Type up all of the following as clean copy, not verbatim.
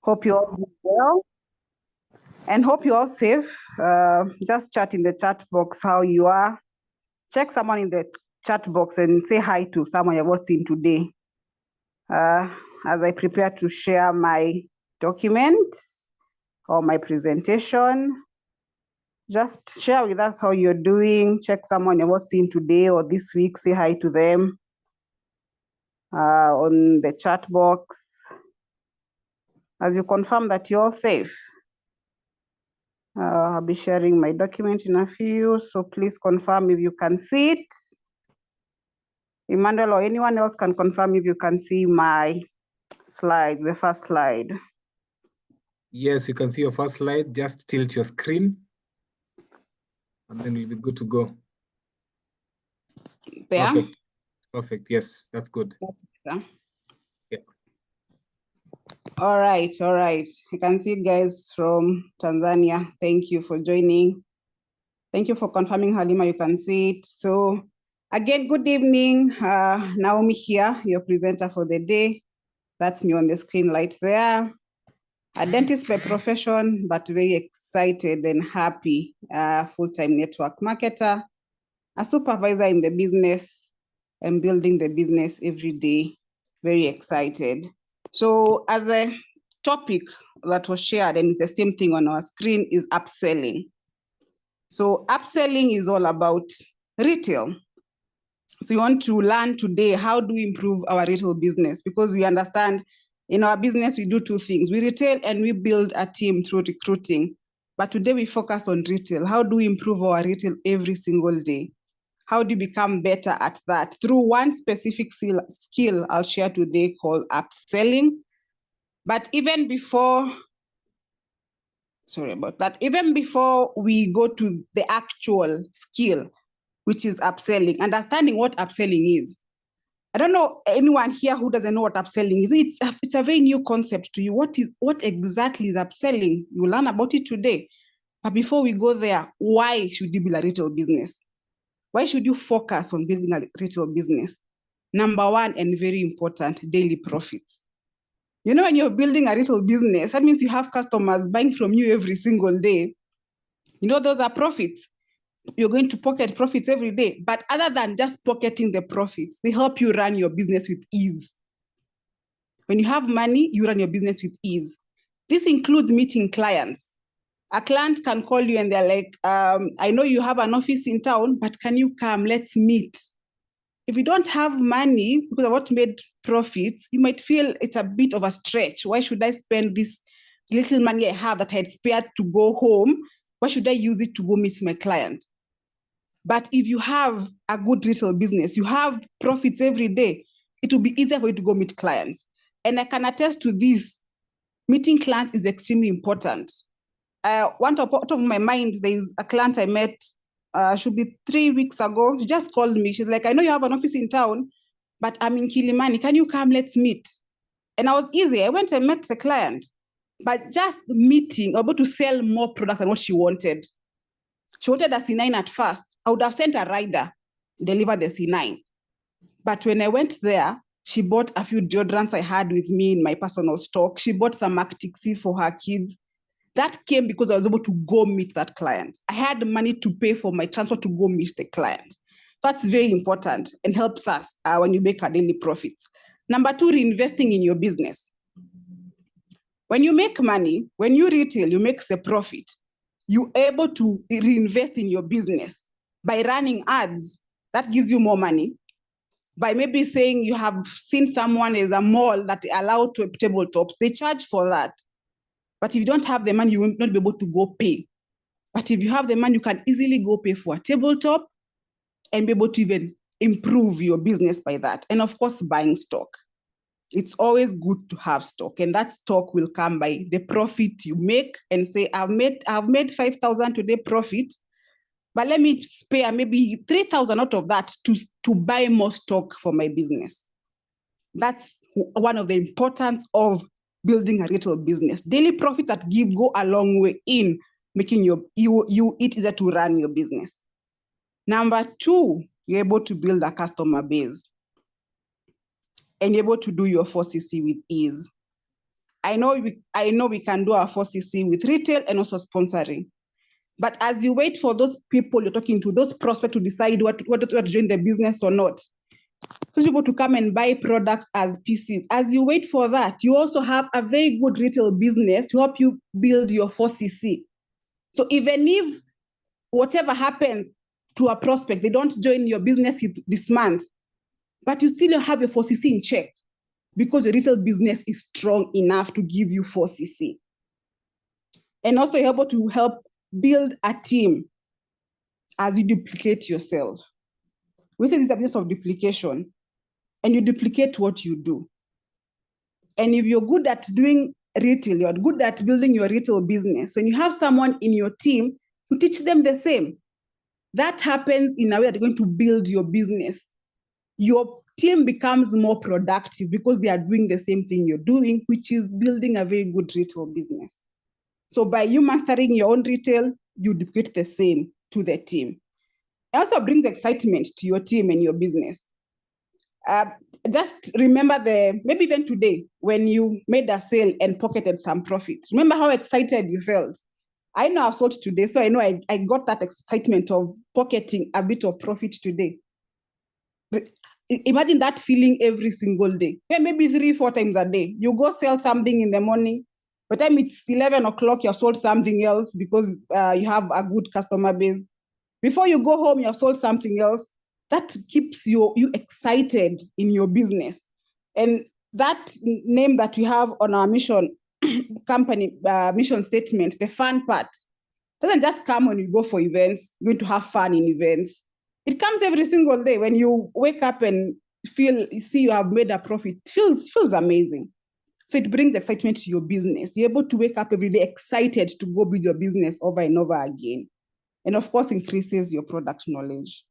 Hope you all doing well and hope you all safe. Just chat in the chat box how you are. Check someone in the chat box and say hi to someone you've all seen today. As I prepare to share my documents or my presentation, just share with us how you're doing. Check someone you've all seen today or this week. Say hi to them on the chat box as you confirm that you're all safe. I'll be sharing my document in a few, so please confirm if you can see it. Emmanuel or anyone else can confirm if you can see my slides, the first slide. Yes, you can see your first slide. Just tilt your screen and then we'll be good to go. There? Perfect. Perfect. Yes, that's good. That's better. Yeah. All right. You can see guys from Tanzania. Thank you for joining. Thank you for confirming, Halima, you can see it. So again, good evening. Naomi here, your presenter for the day. That's me on the screen right there. A dentist by profession, but very excited and happy, full-time network marketer, a supervisor in the business and building the business every day, very excited. So as a topic that was shared and the same thing on our screen is upselling. So upselling is all about retail. So we want to learn today how do we improve our retail business, because we understand in our business we do two things. We retail and we build a team through recruiting. But today we focus on retail. How do we improve our retail every single day? How do you become better at that? Through one specific skill I'll share today called upselling. But even before we go to the actual skill, which is upselling, understanding what upselling is. I don't know anyone here who doesn't know what upselling is. It's a very new concept to you. What exactly is upselling? You'll learn about it today. But before we go there, why should you build a retail business? Why should you focus on building a retail business? Number one, and very important, daily profits. You know, when you're building a retail business, that means you have customers buying from you every single day. You know, those are profits. You're going to pocket profits every day. But other than just pocketing the profits, they help you run your business with ease. When you have money, you run your business with ease. This includes meeting clients. A client can call you and they're like, I know you have an office in town, but can you come? Let's meet. If you don't have money because of what made profits, you might feel it's a bit of a stretch. Why should I spend this little money I have that I had spared to go home? Why should I use it to go meet my client? But if you have a good retail business, you have profits every day, it will be easier for you to go meet clients. And I can attest to this, meeting clients is extremely important. One top of my mind, there's a client I met, should be 3 weeks ago. She just called me. She's like, I know you have an office in town, but I'm in Kilimani. Can you come? Let's meet. And I was easy. I went and met the client. But just meeting, able to sell more product than what she wanted. She wanted a C9 at first. I would have sent a rider, deliver the C9. But when I went there, she bought a few deodorants I had with me in my personal stock. She bought some Actixi for her kids. That came because I was able to go meet that client. I had money to pay for my transport to go meet the client. That's very important and helps us when you make our daily profits. Number two, reinvesting in your business. When you make money, when you retail, you make the profit. You're able to reinvest in your business by running ads. That gives you more money. By maybe saying you have seen someone as a mall that allow tabletops, they charge for that. But if you don't have the money, you will not be able to go pay. But if you have the money, you can easily go pay for a tabletop and be able to even improve your business by that. And of course, buying stock. It's always good to have stock, and that stock will come by the profit you make and say, I've made 5,000 today profit, but let me spare maybe 3,000 out of that to buy more stock for my business. That's one of the importance of building a retail business. Daily profits that go a long way in making it easier to run your business. Number two, you're able to build a customer base and you're able to do your 4CC with ease. I know we can do our 4CC with retail and also sponsoring. But as you wait for those people you're talking to, those prospects to decide what to join the business or not, those people to come and buy products as PCs, as you wait for that, you also have a very good retail business to help you build your 4CC. So even if whatever happens to a prospect, they don't join your business this month, but you still have your 4CC in check because your retail business is strong enough to give you 4CC. And also you're able to help build a team as you duplicate yourself. We say this is a business of duplication, and you duplicate what you do. And if you're good at doing retail, you're good at building your retail business, when you have someone in your team to teach them the same, that happens in a way that you're going to build your business. Your team becomes more productive because they are doing the same thing you're doing, which is building a very good retail business. So by you mastering your own retail, you duplicate the same to the team. It also brings excitement to your team and your business. Just remember maybe even today, when you made a sale and pocketed some profit. Remember how excited you felt. I know I've sold today, so I know I got that excitement of pocketing a bit of profit today. Imagine that feeling every single day. Maybe 3-4 times a day. You go sell something in the morning. By the time it's 11 o'clock, you've sold something else because you have a good customer base. Before you go home, you've sold something else. That keeps you excited in your business. And that name that we have on our mission company mission statement, the fun part, doesn't just come when you go for events, you're going to have fun in events. It comes every single day when you wake up and see you have made a profit. It feels amazing. So it brings excitement to your business. You're able to wake up every day excited to go build your business over and over again. And of course, increases your product knowledge.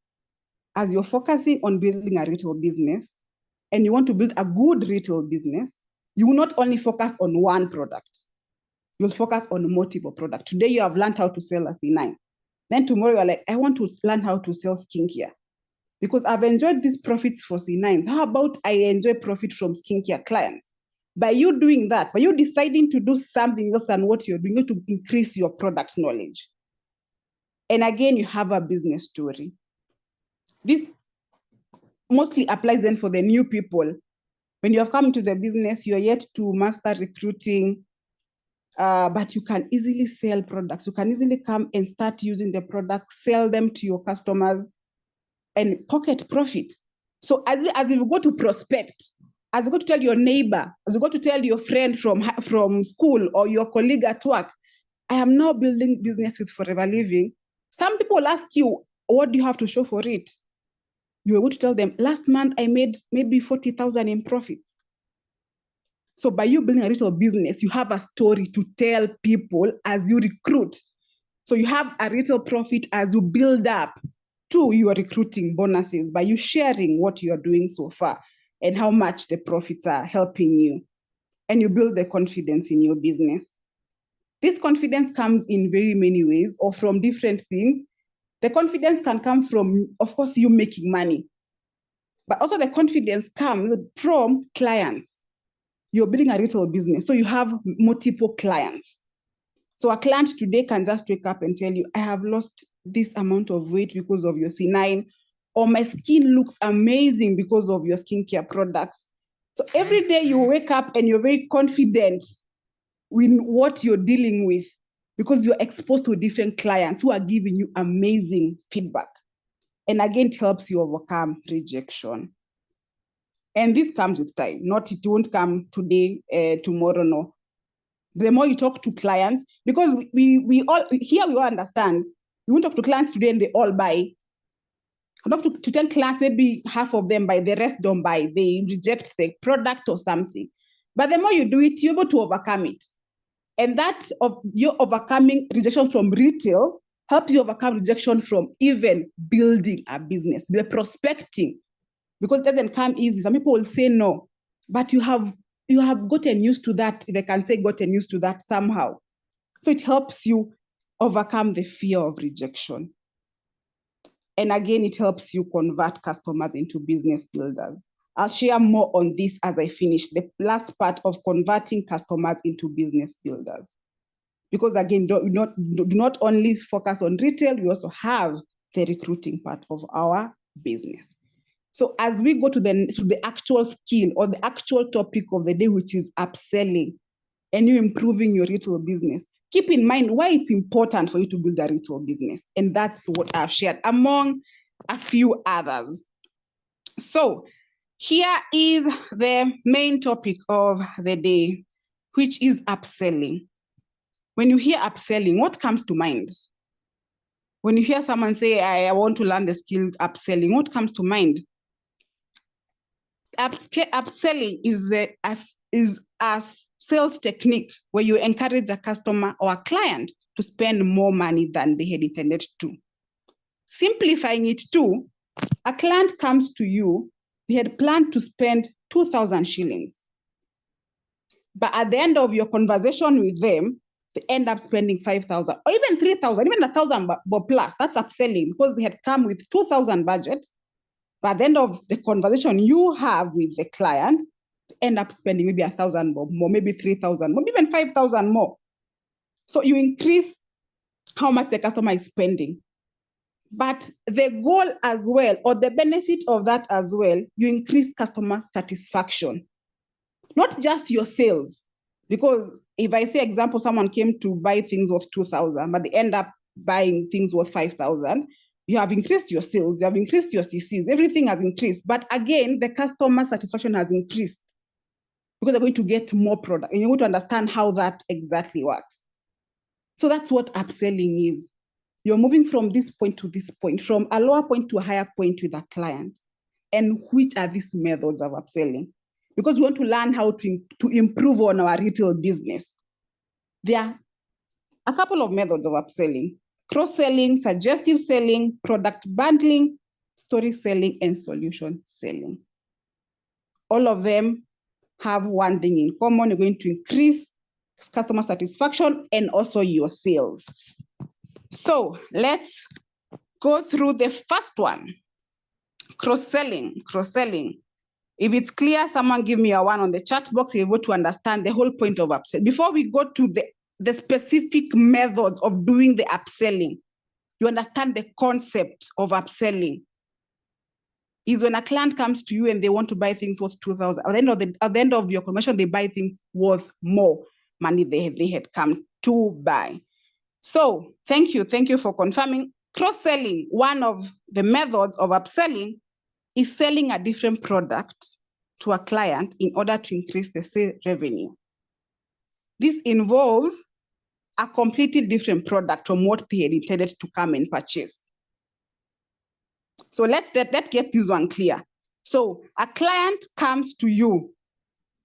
As you're focusing on building a retail business and you want to build a good retail business, you will not only focus on one product, you'll focus on multiple products. Today, you have learned how to sell a C9. Then tomorrow, you're like, I want to learn how to sell skincare because I've enjoyed these profits for C9s. How about I enjoy profit from skincare clients? By you doing that, by you deciding to do something else than what you're doing, you're going to increase your product knowledge. And again, you have a business story. This mostly applies then for the new people. When you have come into the business, you're yet to master recruiting, but you can easily sell products. You can easily come and start using the products, sell them to your customers, and pocket profit. So as you go to prospect, as you go to tell your neighbor, as you go to tell your friend from school or your colleague at work, I am now building business with Forever Living. Some people ask you, what do you have to show for it? You're able to tell them, last month I made maybe 40,000 in profits. So by you building a retail business, you have a story to tell people as you recruit. So you have a retail profit as you build up to your recruiting bonuses by you sharing what you're doing so far and how much the profits are helping you. And you build the confidence in your business. This confidence comes in very many ways or from different things. The confidence can come from, of course, you making money. But also the confidence comes from clients. You're building a retail business, so you have multiple clients. So a client today can just wake up and tell you, I have lost this amount of weight because of your C9, or my skin looks amazing because of your skincare products. So every day you wake up and you're very confident with what you're dealing with because you're exposed to different clients who are giving you amazing feedback. And again, it helps you overcome rejection. And this comes with time. It won't come today, tomorrow, no. The more you talk to clients, because we all understand, you won't talk to clients today and they all buy. You talk to 10 clients, maybe half of them buy, the rest don't buy. They reject the product or something. But the more you do it, you're able to overcome it. And that of you overcoming rejection from retail helps you overcome rejection from even building a business, the prospecting, because it doesn't come easy. Some people will say no, but you have gotten used to that, if I can say gotten used to that somehow. So it helps you overcome the fear of rejection. And again, it helps you convert customers into business builders. I'll share more on this as I finish the last part of converting customers into business builders. Because again, do not only focus on retail, we also have the recruiting part of our business. So as we go to the actual skill or the actual topic of the day, which is upselling and you improving your retail business, keep in mind why it's important for you to build a retail business. And that's what I've shared among a few others. So here is the main topic of the day, which is upselling. When you hear upselling, what comes to mind? When you hear someone say, I want to learn the skill upselling, what comes to mind? Upselling is a sales technique where you encourage a customer or a client to spend more money than they had intended to. Simplifying it too, a client comes to you, they had planned to spend 2,000 shillings. But at the end of your conversation with them, they end up spending 5,000 or even 3,000, even 1,000 but plus. That's upselling because they had come with 2,000 budget. But at the end of the conversation you have with the client, they end up spending maybe 1,000 more, maybe 3,000 more, even 5,000 more. So you increase how much the customer is spending. But the goal as well, or the benefit of that as well, you increase customer satisfaction. Not just your sales, because if I say example, someone came to buy things worth 2,000, but they end up buying things worth 5,000, you have increased your sales, you have increased your CCs, everything has increased. But again, the customer satisfaction has increased because they're going to get more product and you're going to understand how that exactly works. So that's what upselling is. You're moving from this point to this point, from a lower point to a higher point with a client. And which are these methods of upselling? Because we want to learn how to improve on our retail business. There are a couple of methods of upselling: cross-selling, suggestive selling, product bundling, story selling, and solution selling. All of them have one thing in common: you're going to increase customer satisfaction and also your sales. So let's go through the first one, cross-selling. If it's clear, someone give me a one on the chat box, you're able to understand the whole point of upselling. Before we go to the specific methods of doing the upselling, you understand the concept of upselling. Is when a client comes to you and they want to buy things worth 2,000. At the end of your conversation, they buy things worth more money they had come to buy. So thank you for confirming. Cross-selling, one of the methods of upselling, is selling a different product to a client in order to increase the sale revenue. This involves a completely different product from what they had intended to come and purchase. So let's get this one clear. So a client comes to you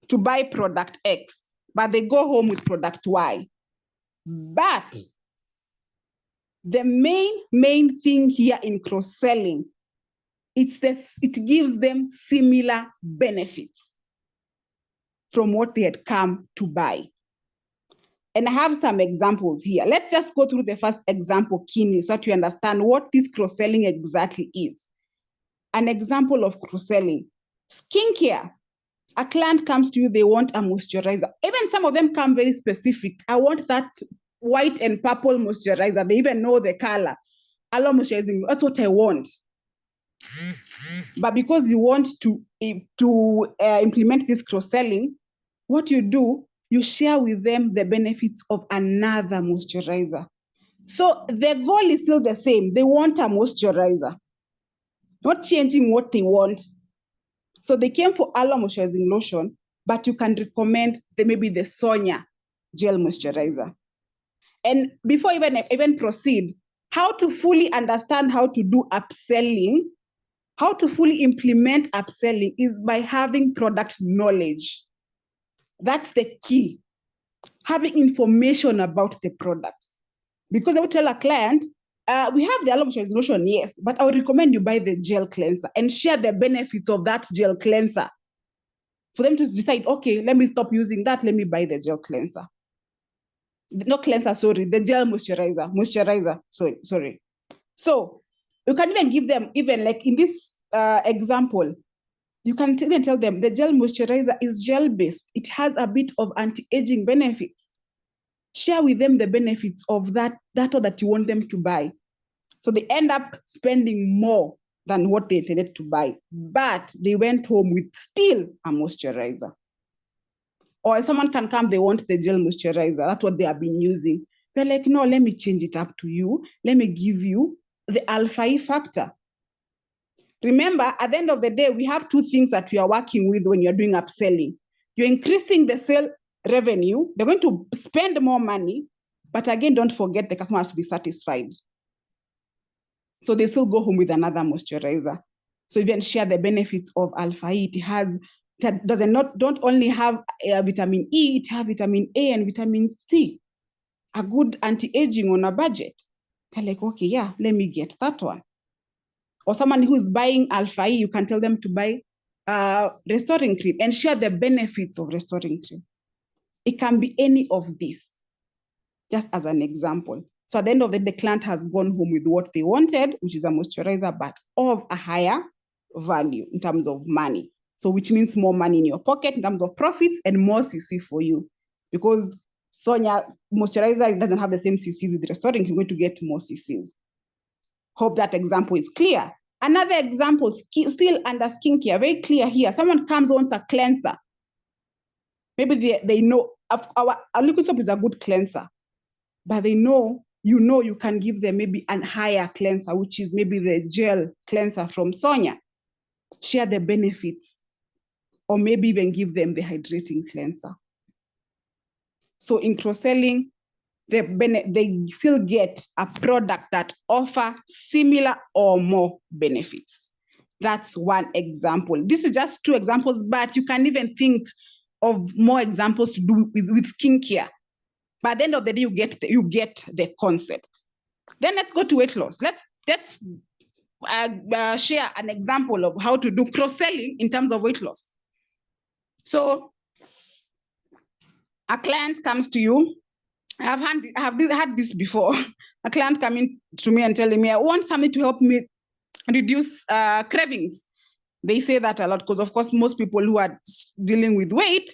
to buy product X, but they go home with product Y. But the main thing here in cross-selling, it gives them similar benefits from what they had come to buy. And I have some examples here. Let's just go through the first example keenly so that you understand what this cross-selling exactly is. An example of cross-selling: skincare. A client comes to you, they want a moisturizer. Even some of them come very specific. I want that white and purple moisturizer. They even know the color. Aloe moisturizing, that's what I want. But because you want to implement this cross-selling, what you do, you share with them the benefits of another moisturizer. So the goal is still the same. They want a moisturizer, not changing what they want. So they came for aloe moisturizing lotion, but you can recommend maybe the Sonia gel moisturizer. And before even proceed, how to fully understand how to do upselling, how to fully implement upselling is by having product knowledge. That's the key. Having information about the products. Because I would tell a client, we have the aloe moisturizing lotion, yes, but I would recommend you buy the gel cleanser and share the benefits of that gel cleanser for them to decide, okay, let me stop using that, let me buy the gel cleanser. Not cleanser, sorry, the gel moisturizer, sorry. So you can even give them, even like in this example, You can even tell them the gel moisturizer is gel-based. It has a bit of anti-aging benefits. Share with them the benefits of that you want them to buy. So they end up spending more than what they intended to buy, but they went home with still a moisturizer. Or if someone can come, they want the gel moisturizer. That's what they have been using. They're like, no, let me change it up to you. Let me give you the alpha E factor. Remember, at the end of the day, we have two things that we are working with when you're doing upselling. You're increasing the sale revenue. They're going to spend more money, but again, don't forget the customer has to be satisfied. So they still go home with another moisturizer. So even share the benefits of Alpha E. Don't only have vitamin E, it has vitamin A and vitamin C. A good anti-aging on a budget. They're like, okay, yeah, let me get that one. Or someone who's buying Alpha E, you can tell them to buy restoring cream and share the benefits of restoring cream. It can be any of these, just as an example. So at the end of the day, the client has gone home with what they wanted, which is a moisturizer, but of a higher value in terms of money. So which means more money in your pocket in terms of profits and more CC for you. Because Sonia moisturizer doesn't have the same CCs with restoring, you're going to get more CCs. Hope that example is clear. Another example, still under skincare, very clear here. Someone comes, wants a cleanser. Maybe they know our liquid soap is a good cleanser, but they know, you can give them maybe a higher cleanser, which is maybe the gel cleanser from Sonia. Share the benefits, or maybe even give them the hydrating cleanser. So in cross-selling, they still get a product that offer similar or more benefits. That's one example. This is just two examples, but you can even think of more examples to do with skincare. But at the end of the day, you get the concept. Then let's go to weight loss. Let's share an example of how to do cross-selling in terms of weight loss. So a client comes to you. I have had this before. A client coming to me and telling me, I want something to help me reduce cravings. They say that a lot because, of course, most people who are dealing with weight,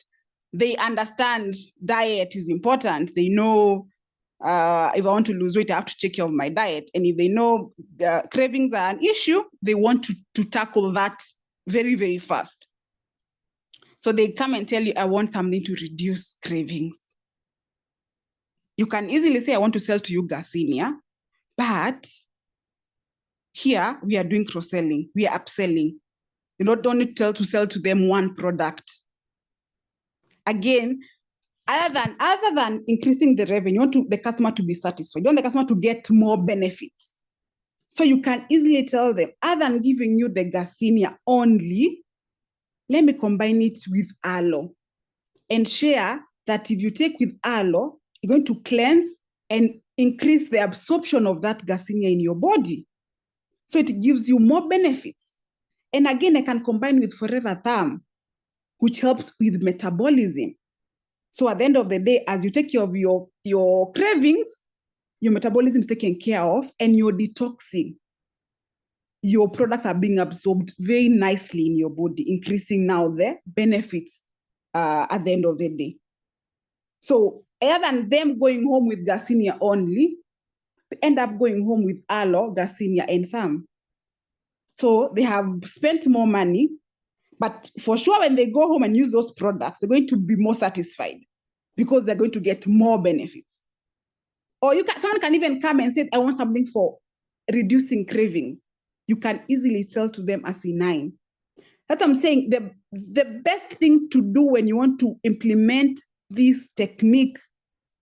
they understand diet is important. They know if I want to lose weight, I have to take care of my diet. And if they know cravings are an issue, they want to tackle that very, very fast. So they come and tell you, I want something to reduce cravings. You can easily say, I want to sell to you Garcinia, but here we are doing cross-selling, we are upselling. You don't need to sell to them one product. Again, other than increasing the revenue, you want the customer to be satisfied. You want the customer to get more benefits. So you can easily tell them, other than giving you the Garcinia only, let me combine it with aloe and share that if you take with aloe, you're going to cleanse and increase the absorption of that Garcinia in your body. So it gives you more benefits. And again, I can combine with Forever Thumb, which helps with metabolism. So at the end of the day, as you take care of your cravings, your metabolism is taken care of, and you're detoxing. Your products are being absorbed very nicely in your body, increasing now the benefits at the end of the day. So other than them going home with Garcinia only, they end up going home with aloe, Garcinia, and Thumb. So they have spent more money, but for sure when they go home and use those products, they're going to be more satisfied because they're going to get more benefits. Or someone can even come and say, I want something for reducing cravings. You can easily sell to them as C9. That's what I'm saying. The best thing to do when you want to implement this technique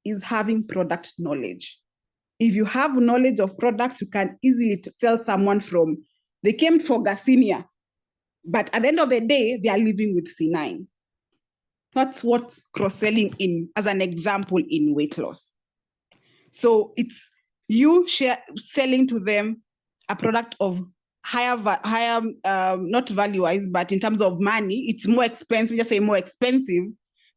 is having product knowledge. If you have knowledge of products, you can easily sell someone they came for Garcinia, but at the end of the day, they are living with C9. That's what cross-selling as an example in weight loss. So it's you selling to them a product of higher not value-wise, but in terms of money, it's more expensive, just say more expensive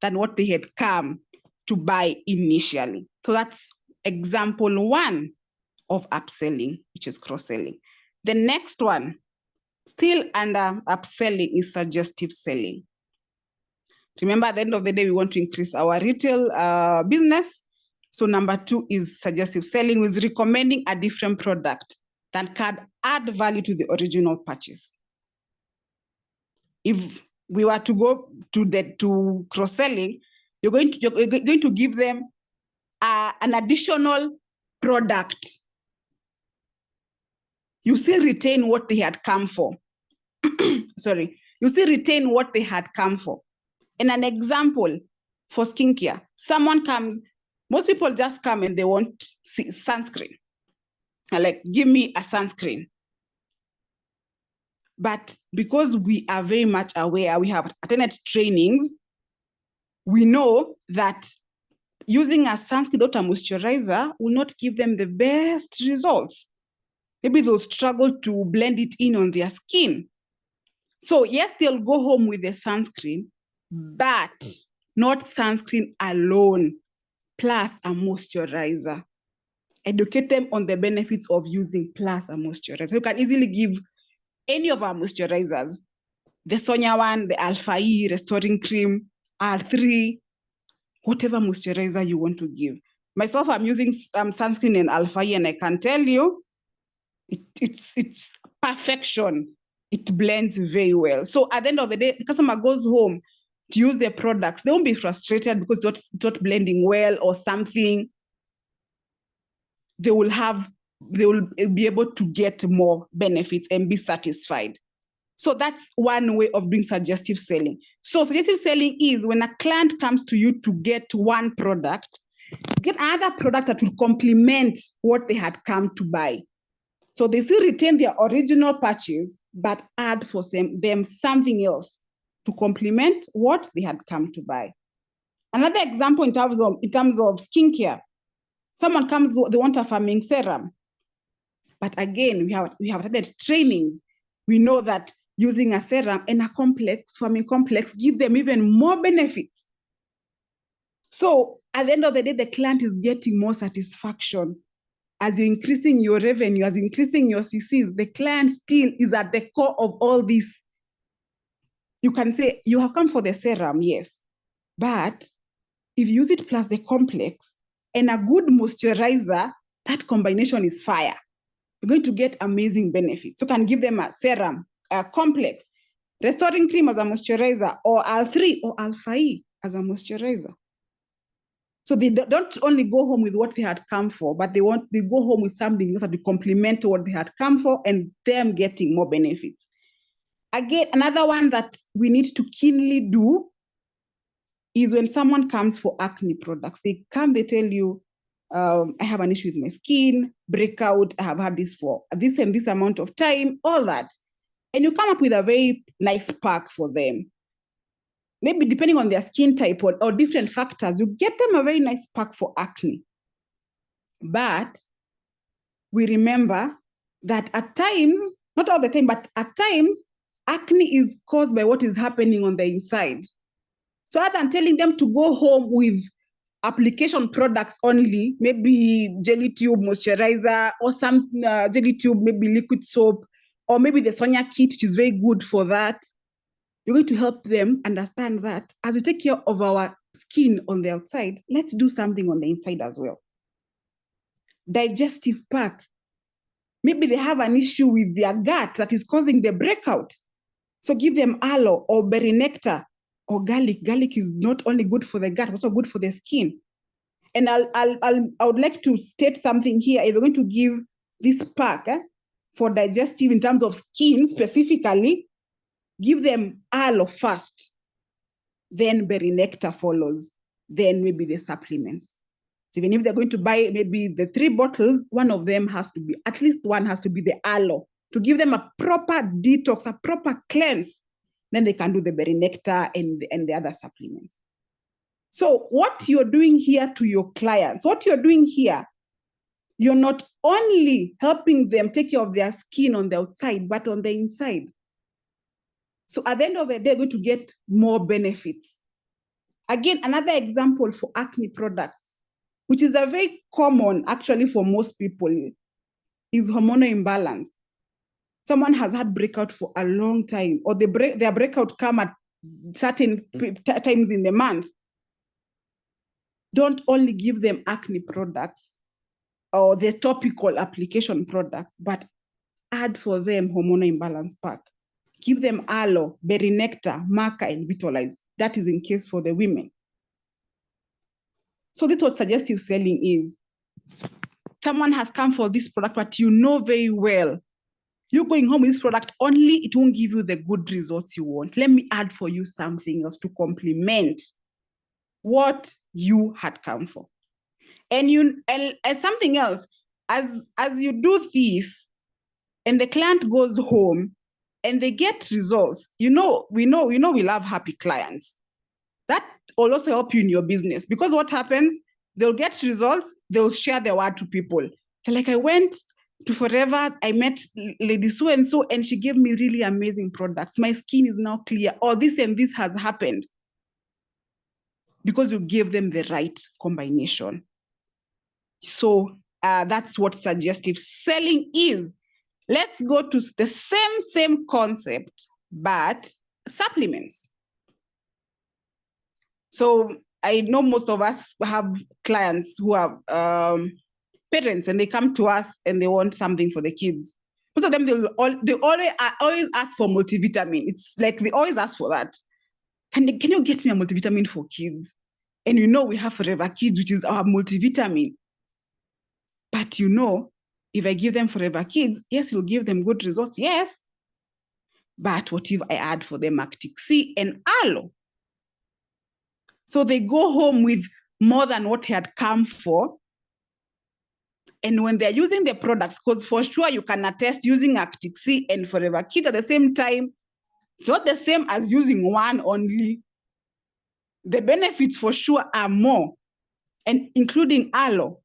than what they had come to buy initially. So that's example one of upselling, which is cross-selling. The next one, Still under upselling is suggestive selling. Remember, at the end of the day, we want to increase our retail business. So number 2 is suggestive selling, with recommending a different product that can add value to the original purchase. If we were to go to cross-selling, you're going to give them an additional product. You still retain what they had come for. Sorry, you still retain what they had come for. And an example for skincare, someone comes, most people just come and they want sunscreen. Like, give me a sunscreen. But because we are very much aware, we have attended trainings, we know that using a sunscreen without a moisturizer will not give them the best results. Maybe they'll struggle to blend it in on their skin. So yes, they'll go home with the sunscreen, but not sunscreen alone, plus a moisturizer. Educate them on the benefits of using plus a moisturizer. You can easily give any of our moisturizers, the Sonia one, the Alpha E, Restoring Cream, R3, whatever moisturizer you want to give. Myself, I'm using sunscreen and Alpha E, and I can tell you, it's perfection. It blends very well. So at the end of the day, the customer goes home to use their products. They won't be frustrated because it's not blending well or something. They will be able to get more benefits and be satisfied. So that's one way of doing suggestive selling. So suggestive selling is when a client comes to you to get one product, get another product that will complement what they had come to buy. So they still retain their original purchase, but add for them something else to complement what they had come to buy. Another example in terms of skincare, someone comes, they want a firming serum. But again, we have had trainings. We know that using a serum and a firming complex give them even more benefits. So at the end of the day, the client is getting more satisfaction. As you're increasing your revenue, as you're increasing your CCs, the client still is at the core of all this. You can say, you have come for the serum, yes, but if you use it plus the complex and a good moisturizer, that combination is fire. You're going to get amazing benefits. You can give them a serum, a complex, restoring cream as a moisturizer, or R3 or Alpha E as a moisturizer. So they don't only go home with what they had come for, but they go home with something else that will complement what they had come for and them getting more benefits. Again, another one that we need to keenly do is when someone comes for acne products. They come, they tell you, I have an issue with my skin, breakout, I have had this for this and this amount of time, all that. And you come up with a very nice pack for them. Maybe depending on their skin type or different factors, you get them a very nice pack for acne. But we remember that at times, not all the time, but at times, acne is caused by what is happening on the inside. So other than telling them to go home with application products only, maybe jelly tube moisturizer or some jelly tube, maybe liquid soap, or maybe the Sonia kit, which is very good for that, you're going to help them understand that as we take care of our skin on the outside, let's do something on the inside as well. Digestive pack. Maybe they have an issue with their gut that is causing the breakout. So give them aloe or berry nectar or garlic. Garlic is not only good for the gut, but also good for the skin. And I would like to state something here. If you're going to give this pack for digestive in terms of skin specifically, give them aloe first, then berry nectar follows, then maybe the supplements. So even if they're going to buy maybe the 3 bottles, one of them has to be, at least one has to be the aloe, to give them a proper detox, a proper cleanse. Then they can do the berry nectar and the other supplements. So what you're doing here to your clients, what you're doing here, you're not only helping them take care of their skin on the outside, but on the inside. So at the end of the day, they're going to get more benefits. Again, another example for acne products, which is a very common actually for most people, is hormonal imbalance. Someone has had breakout for a long time, or their breakout come at certain times in the month. Don't only give them acne products or the topical application products, but add for them hormonal imbalance pack. Give them aloe, berry nectar, maca, and vitalize. That is in case for the women. So this is what suggestive selling is. Someone has come for this product, but you know very well you're going home with this product only, it won't give you the good results you want. Let me add for you something else to complement what you had come for. And something else, as you do this, and the client goes home and they get results, we love happy clients. That will also help you in your business, because what happens, they'll get results, they'll share their word to people. They're like, I went to Forever, I met lady so-and-so, and she gave me really amazing products. My skin is now clear, or this and this has happened. Because you gave them the right combination. So that's what suggestive selling is. Let's go to the same concept, but supplements. So I know most of us have clients who are parents, and they come to us and they want something for the kids. Most of them, they always ask for multivitamin. It's like they always ask for that. Can you get me a multivitamin for kids? And we have Forever Kids, which is our multivitamin. But if I give them Forever Kids, yes, you'll give them good results, yes. But what if I add for them Actic C and aloe? So they go home with more than what they had come for. And when they're using the products, because for sure you can attest using Actic C and Forever Kids at the same time, it's not the same as using one only. The benefits for sure are more, and including aloe.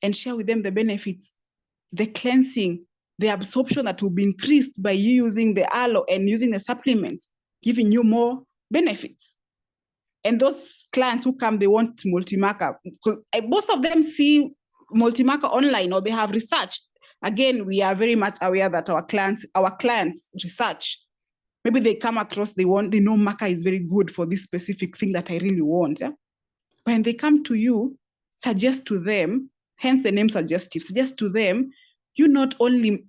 And share with them the benefits, the cleansing, the absorption that will be increased by you using the aloe and using the supplements, giving you more benefits. And those clients who come, they want multi-marker. Most of them see multi-marker online, or they have researched. Again, we are very much aware that our clients research. Maybe they come across, they know marker is very good for this specific thing that I really want. Yeah? When they come to you, suggest to them, hence the name suggestive, suggest to them, you not only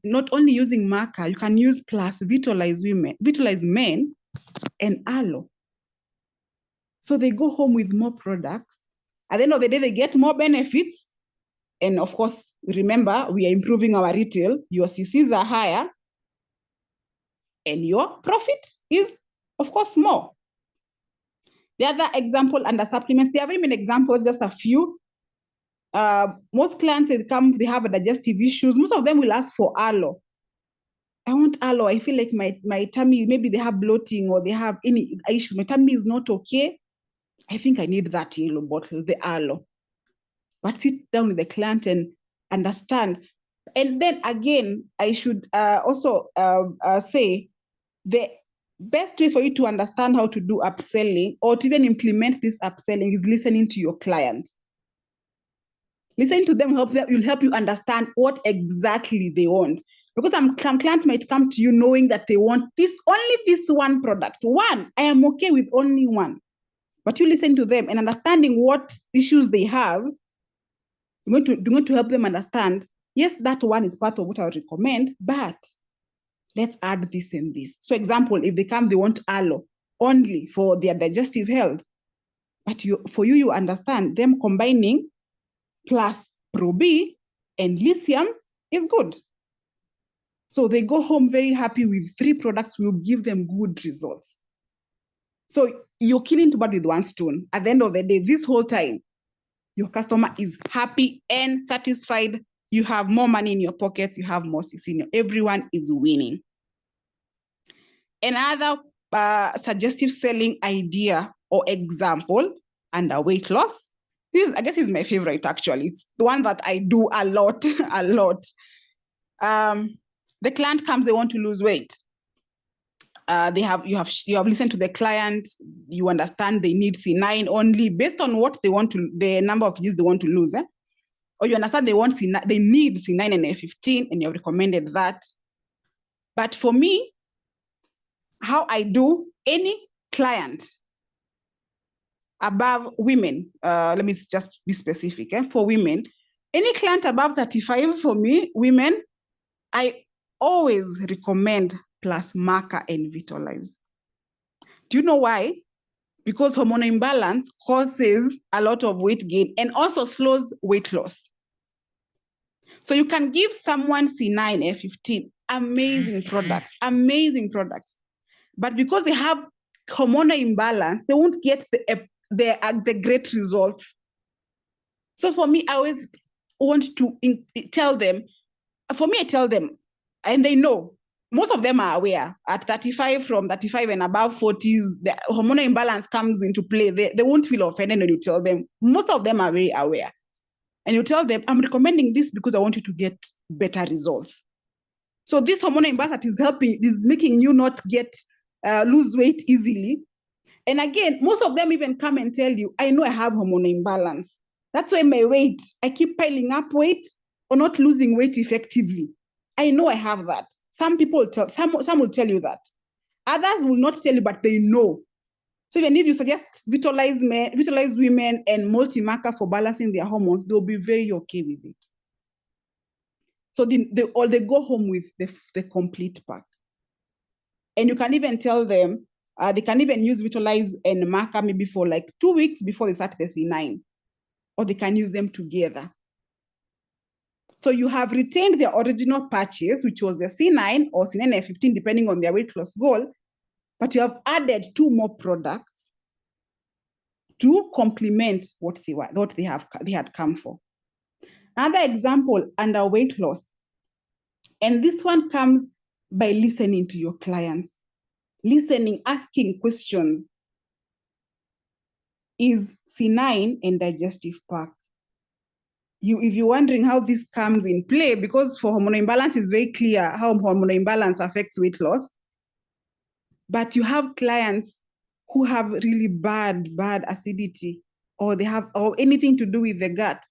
using marker, you can use plus vitalize men and aloe. So they go home with more products. At the end of the day, they get more benefits. And of course, remember, we are improving our retail. Your CCs are higher. And your profit is, of course, more. The other example under supplements, there are very many examples, just a few. Most clients, they have digestive issues. Most of them will ask for aloe. I want aloe. I feel like my tummy, maybe they have bloating or they have any issue. My tummy is not okay. I think I need that yellow bottle, the aloe. But sit down with the client and understand. And then again, I should also say the best way for you to understand how to do upselling or to even implement this upselling is listening to your clients. Listening to them will help you understand what exactly they want. Because some clients might come to you knowing that they want only this one product. One, I am okay with only one. But you listen to them and understanding what issues they have, you're going to help them understand, yes, that one is part of what I would recommend, but let's add this and this. So example, if they come, they want aloe only for their digestive health. But for you understand them combining plus Pro B and lithium is good. So they go home very happy with 3 products, will give them good results. So you're killing two birds with one stone. At the end of the day, this whole time, your customer is happy and satisfied. You have more money in your pockets. You have more CC. Everyone is winning. Another suggestive selling idea or example under weight loss. I guess is my favorite, actually. It's the one that I do a lot, a lot. The client comes, they want to lose weight. You have listened to the client, you understand they need C9 only based on what they want to, the number of kgs they want to lose. Or you understand they need C9 and F15 and you have recommended that. But for me, how I do, any client above women, let me just be specific, for women, any client above 35 for me, women, I always recommend plus marker and vitalize. Do you know why? Because hormonal imbalance causes a lot of weight gain and also slows weight loss. So you can give someone C9, F15, amazing products. But because they have hormonal imbalance, they won't get the great results. So for me, I always want to tell them, I tell them, and they know, most of them are aware, at 35, from 35 and above 40s, the hormonal imbalance comes into play. They won't feel offended when you tell them. Most of them are very aware. And you tell them, I'm recommending this because I want you to get better results. So this hormonal imbalance is making you not lose weight easily. And again, most of them even come and tell you, I know I have hormonal imbalance. That's why I keep piling up weight or not losing weight effectively. I know I have that. Some will tell you that. Others will not tell you, but they know. So even if you suggest vitalize women and multi-marker for balancing their hormones, they'll be very okay with it. So they go home with the complete pack. And you can even tell them, they can even use vitalize and marker maybe for like 2 weeks before they start the C9, or they can use them together. So you have retained their original purchase, which was the C9 or C9 F15, depending on their weight loss goal, but you have added 2 more products to complement what they had come for. Another example under weight loss, and this one comes by listening to your clients, listening, asking questions, is C9 and digestive pack. If you're wondering how this comes in play, because for hormonal imbalance, it's very clear how hormonal imbalance affects weight loss. But you have clients who have really bad acidity, or or anything to do with the gut.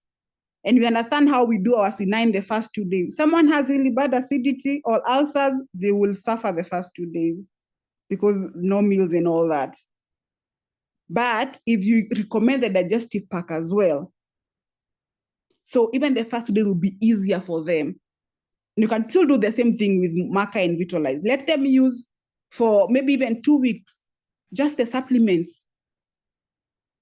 And we understand how we do our C9 the first 2 days. Someone has really bad acidity or ulcers, they will suffer the first 2 days because no meals and all that. But if you recommend the digestive pack as well, so even the first 2 days will be easier for them. And you can still do the same thing with marker and vitalize. Let them use for maybe even 2 weeks, just the supplements,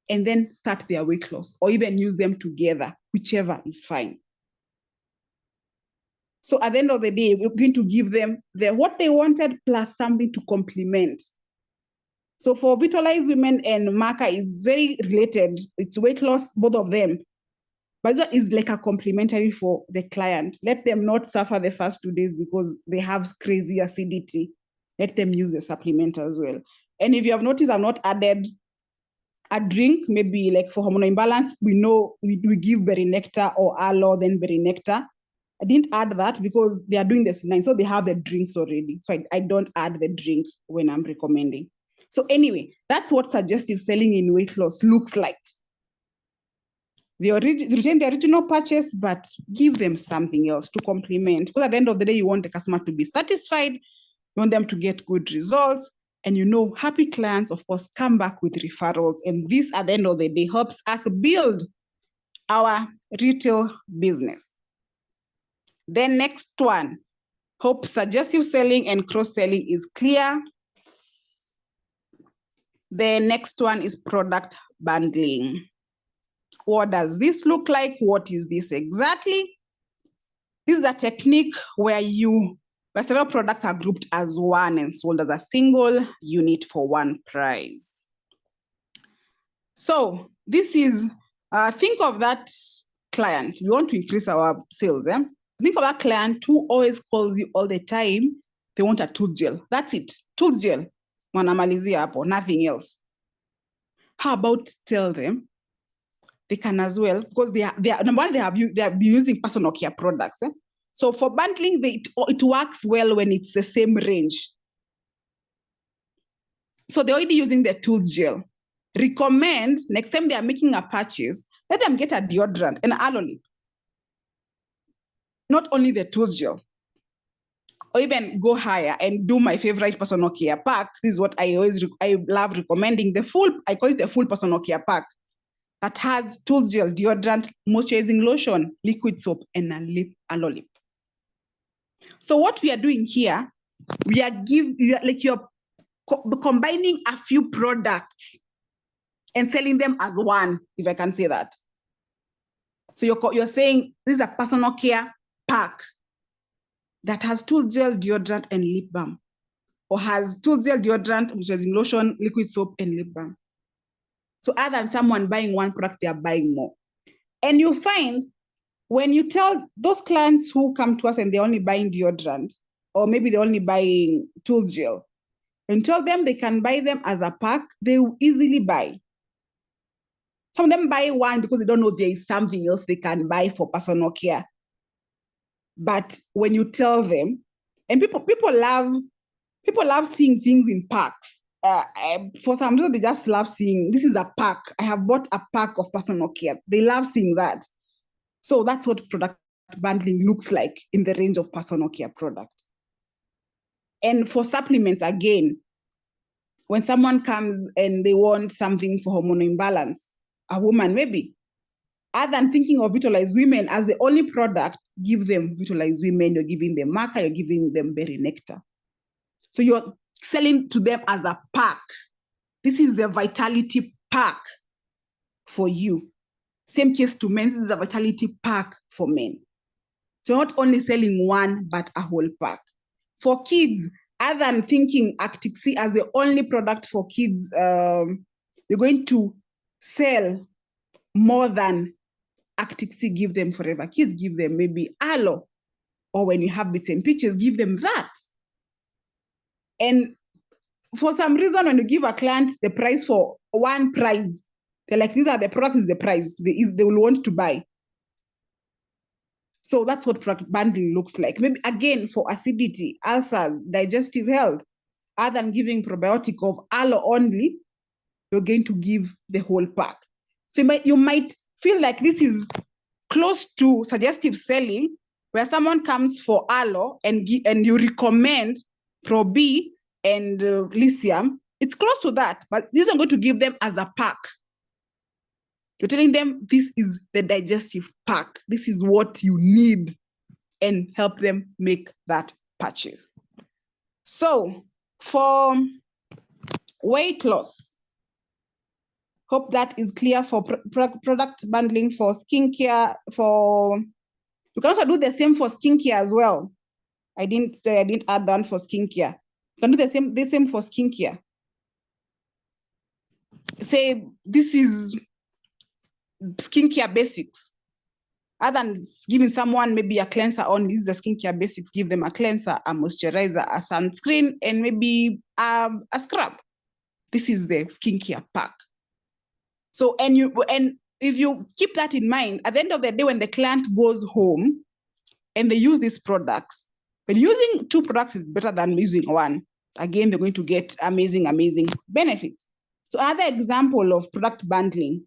and then start their weight loss, or even use them together, whichever is fine. So at the end of the day, we're going to give them what they wanted plus something to complement. So for vitalize women and marker is very related. It's weight loss, both of them. But that is like a complementary for the client. Let them not suffer the first 2 days because they have crazy acidity. Let them use the supplement as well. And if you have noticed, I've not added a drink, maybe like for hormonal imbalance, we know we give berry nectar or aloe, then berry nectar. I didn't add that because they are doing the C9, so they have the drinks already. So I don't add the drink when I'm recommending. So anyway, that's what suggestive selling in weight loss looks like. They retain the original purchase, but give them something else to complement. Because at the end of the day, you want the customer to be satisfied, you want them to get good results, and happy clients, of course, come back with referrals. And this, at the end of the day, helps us build our retail business. Then next one, hope suggestive selling and cross-selling is clear. The next one is product bundling. What does this look like? What is this exactly? This is a technique where several products are grouped as one and sold as a single unit for one price. So this is, think of that client. We want to increase our sales. Think of that client who always calls you all the time. They want a tooth gel. That's it. Tooth gel. Wanamalizia hapo, nothing else. How about tell them they can as well, because they are number one, they have been using personal care products. So for bundling, it works well when it's the same range. So they're already using the tooth gel. Recommend next time they are making a purchase, let them get a deodorant and aloe lip. Not only the tooth gel. or even go higher and do my favorite personal care pack. This is what I love recommending. I call it the full personal care pack that has tool gel, deodorant, moisturizing lotion, liquid soap, and a aloe lip. So what we are doing here, you're combining a few products and selling them as one, if I can say that. So you're saying this is a personal care pack that has tool gel, deodorant, and lip balm, or has tool gel, deodorant, moisturizing lotion, liquid soap, and lip balm. So other than someone buying one product, they are buying more. And you find when you tell those clients who come to us and they're only buying deodorant, or maybe they're only buying tool gel, and tell them they can buy them as a pack, they will easily buy. Some of them buy one because they don't know there is something else they can buy for personal care. But when you tell them, and people love seeing things in packs. For some reason, they just love seeing, this is a pack. I have bought a pack of personal care. They love seeing that. So that's what product bundling looks like in the range of personal care product. And for supplements, again, when someone comes and they want something for hormonal imbalance, a woman maybe, other than thinking of Vitalize Women as the only product, give them Vitalize Women, you're giving them Maca, you're giving them Berry Nectar. So you're selling to them as a pack. This is the vitality pack for you. Same case to men, this is a vitality pack for men. So you're not only selling one, but a whole pack. For kids, other than thinking Actic C as the only product for kids, you're going to sell more than Actic C, give them Forever Kids, give them maybe Aloe, or when you have bits and peaches, give them that. And for some reason, when you give a client the price for one price, they're like, these are the products, is the price they will want to buy. So that's what product bundling looks like. Maybe again, for acidity, ulcers, digestive health, other than giving probiotic of aloe only, you're going to give the whole pack. So you might feel like this is close to suggestive selling, where someone comes for aloe and you recommend Pro B and lithium. It's close to that, but this is going to give them as a pack. You're telling them this is the digestive pack. This is what you need, and help them make that purchase. So for weight loss, hope that is clear. For product bundling for skincare, you can also do the same for skincare as well. I didn't add that for skincare. You can do the same for skincare. Say this is skincare basics. Other than giving someone maybe a cleanser only, this is the skincare basics. Give them a cleanser, a moisturizer, a sunscreen, and maybe a scrub. This is the skincare pack. So, and if you keep that in mind, at the end of the day, when the client goes home and they use these products, but using two products is better than using one. Again, they're going to get amazing, amazing benefits. So another example of product bundling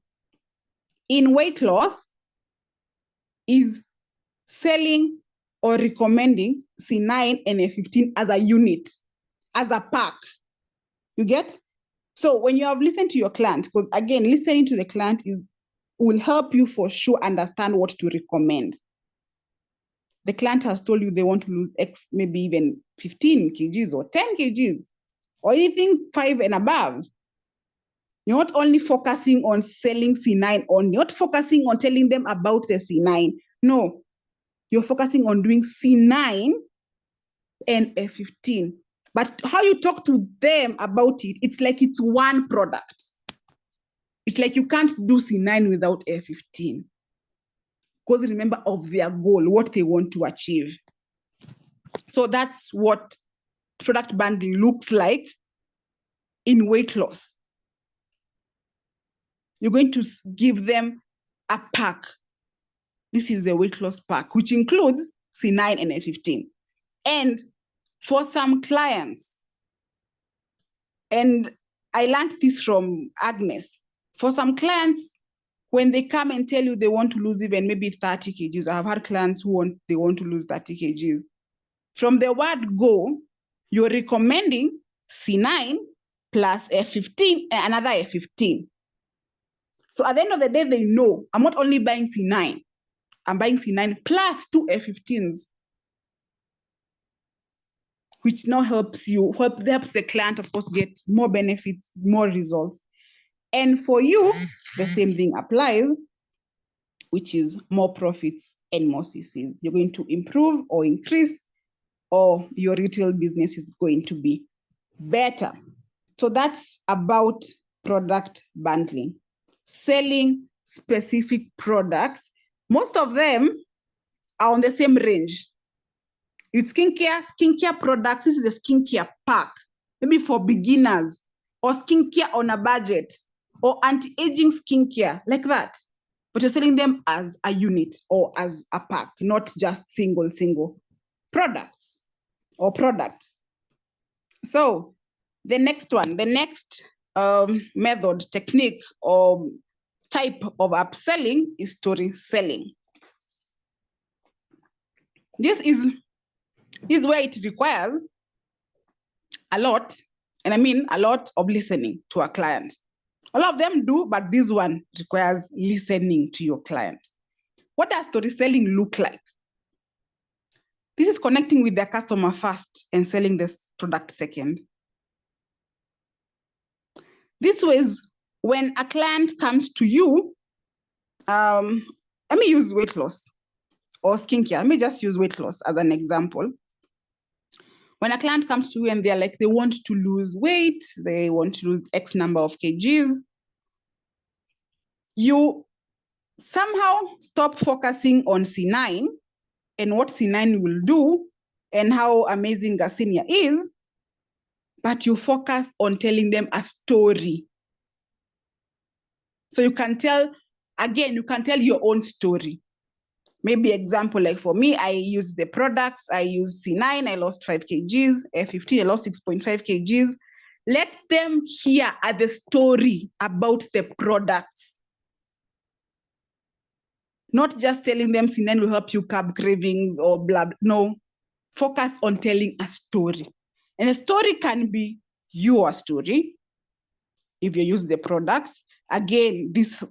in weight loss is selling or recommending C9 and A15 as a unit, as a pack. You get? So when you have listened to your client, because again, listening to the client will help you for sure understand what to recommend. The client has told you they want to lose X, maybe even 15 kgs or 10 kgs or anything 5 and above. You're not only focusing on selling C9 on, you're not focusing on telling them about the C9. No, you're focusing on doing C9 and A15. But how you talk to them about it, it's like it's one product. It's like you can't do C9 without A15. Because remember of their goal, what they want to achieve. So that's what product bundling looks like in weight loss. You're going to give them a pack. This is the weight loss pack, which includes C9 and A15. And for some clients, and I learned this from Agnes, for some clients, when they come and tell you they want to lose even maybe 30 kgs, I have had clients they want to lose 30 kgs. From the word go, you're recommending C9 plus F15 and another F15. So at the end of the day, they know I'm not only buying C9, I'm buying C9 plus 2 F15s, which now helps the client, of course, get more benefits, more results. And for you, the same thing applies, which is more profits and more CCs. You're going to improve or increase, or your retail business is going to be better. So that's about product bundling, selling specific products. Most of them are on the same range. It's skincare products. This is a skincare pack, maybe for beginners, or skincare on a budget, or anti-aging skincare, like that. But you're selling them as a unit or as a pack, not just single products or products. So the next one, the next method, technique, or type of upselling is story selling. This is where it requires a lot, and I mean a lot of listening to a client. A lot of them do, but this one requires listening to your client. What does story selling look like? This is connecting with their customer first and selling this product second. This was when a client comes to you, let me use weight loss or skincare. Let me just use weight loss as an example. When a client comes to you and they're like, they want to lose weight, they want to lose X number of kgs, you somehow stop focusing on C9 and what C9 will do and how amazing Garcinia is, but you focus on telling them a story. So you can tell your own story. Maybe example, like for me, I use the products, I use C9, I lost 5 kgs, F15, I lost 6.5 kgs. Let them hear the story about the products. Not just telling them C9 will help you curb cravings or blah, blah. No, focus on telling a story. And a story can be your story if you use the products. Again, this